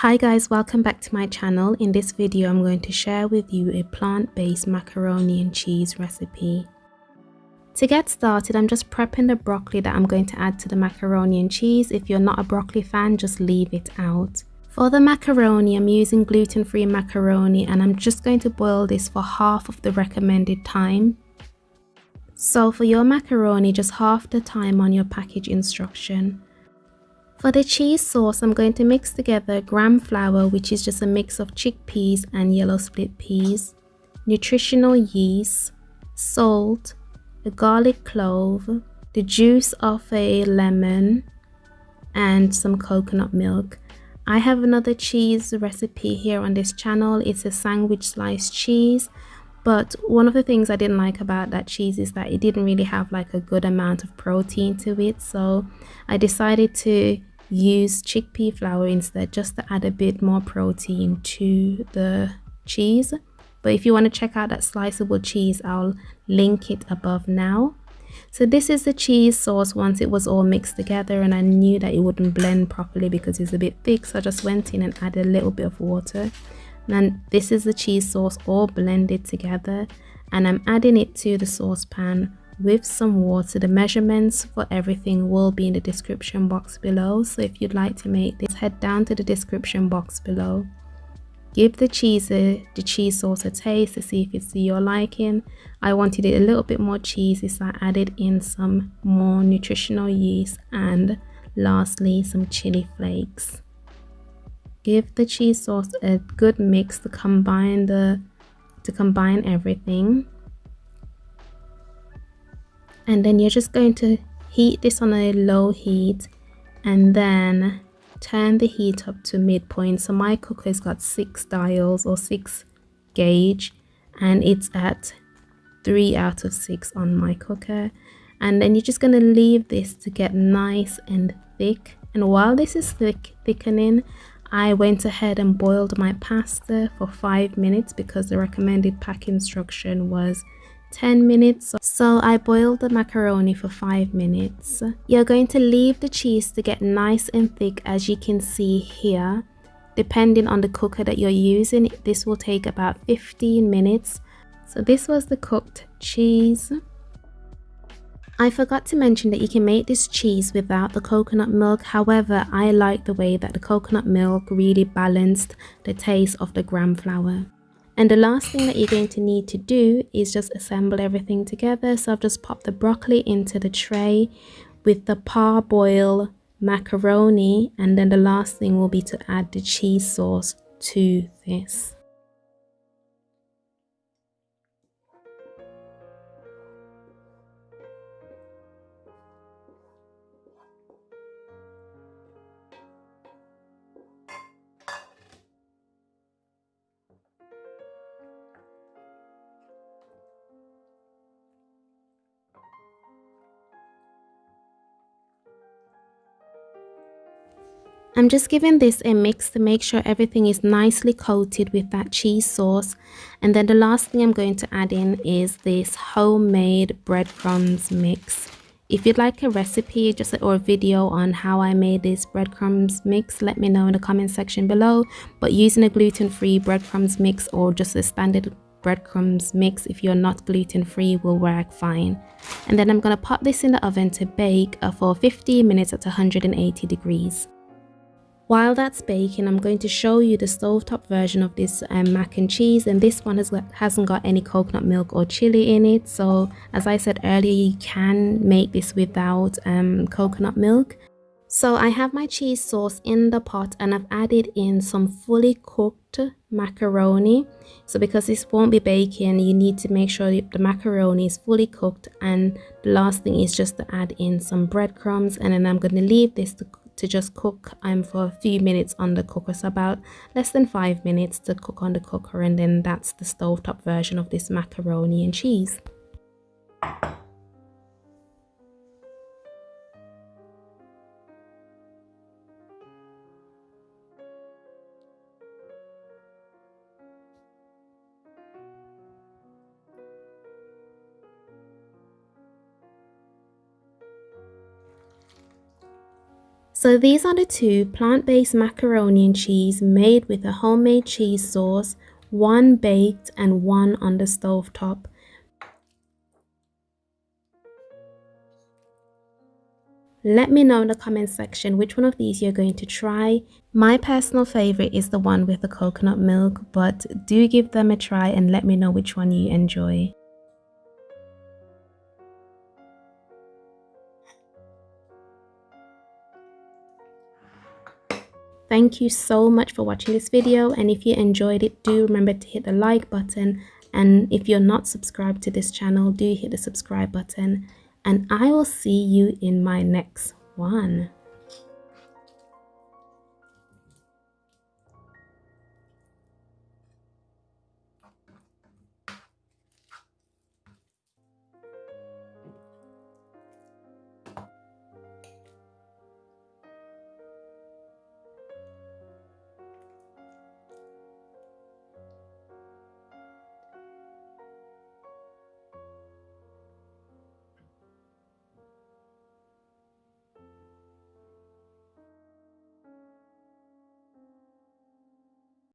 Hi guys, welcome back to my channel. In this video I'm going to share with you a plant-based macaroni and cheese recipe. To get started, I'm just prepping the broccoli that I'm going to add to the macaroni and cheese. If you're not a broccoli fan, just leave it out. For the macaroni, I'm using gluten-free macaroni and I'm just going to boil this for half of the recommended time. So for your macaroni, just half the time on your package instruction. For the cheese sauce, I'm going to mix together gram flour, which is just a mix of chickpeas and yellow split peas, nutritional yeast, salt, a garlic clove, the juice of a lemon, and some coconut milk. I have another cheese recipe here on this channel. It's a sandwich sliced cheese, but one of the things I didn't like about that cheese is that it didn't really have like a good amount of protein to it, so I decided to use chickpea flour instead, just to add a bit more protein to the cheese. But if you want to check out that sliceable cheese, I'll link it above now. So this is the cheese sauce once it was all mixed together, and I knew that it wouldn't blend properly because it's a bit thick, so I just went in and added a little bit of water. And this is the cheese sauce all blended together, and I'm adding it to the saucepan with some water. The measurements for everything will be in the description box below, so if you'd like to make this, head down to the description box below. Give the cheese sauce a taste to see if it's to your liking. I wanted it a little bit more cheesy, so I added in some more nutritional yeast and lastly some chili flakes. Give the cheese sauce a good mix to combine everything. And then you're just going to heat this on a low heat and then turn the heat up to midpoint. So my cooker has got 6 dials or 6 gauge, and it's at 3 out of 6 on my cooker. And then you're just going to leave this to get nice and thick. And while this is thickening, I went ahead and boiled my pasta for 5 minutes because the recommended pack instruction was 10 minutes. So I boiled the macaroni for 5 minutes. You're going to leave the cheese to get nice and thick, as you can see here. Depending on the cooker that you're using, this will take about 15 minutes. So this was the cooked cheese. I forgot to mention that you can make this cheese without the coconut milk. However, I like the way that the coconut milk really balanced the taste of the gram flour. And the last thing that you're going to need to do is just assemble everything together. So I've just popped the broccoli into the tray with the parboiled macaroni, and then the last thing will be to add the cheese sauce to this. I'm just giving this a mix to make sure everything is nicely coated with that cheese sauce. And then the last thing I'm going to add in is this homemade breadcrumbs mix. If you'd like a recipe or a video on how I made this breadcrumbs mix, let me know in the comment section below. But using a gluten-free breadcrumbs mix or just a standard breadcrumbs mix, if you're not gluten-free, will work fine. And then I'm going to pop this in the oven to bake for 15 minutes at 180 degrees. While that's baking, I'm going to show you the stovetop version of this mac and cheese, and this one hasn't got any coconut milk or chili in it. So as I said earlier, you can make this without coconut milk. So I have my cheese sauce in the pot and I've added in some fully cooked macaroni. So because this won't be baking, you need to make sure the macaroni is fully cooked. And the last thing is just to add in some breadcrumbs, and then I'm going to leave this to just cook for a few minutes on the cooker, so about less than 5 minutes to cook on the cooker. And then that's the stovetop version of this macaroni and cheese. So these are the two plant-based macaroni and cheese made with a homemade cheese sauce, one baked and one on the stove top. Let me know in the comment section which one of these you're going to try. My personal favorite is the one with the coconut milk, but do give them a try and let me know which one you enjoy. Thank you so much for watching this video, and if you enjoyed it, do remember to hit the like button, and if you're not subscribed to this channel, do hit the subscribe button, and I will see you in my next one.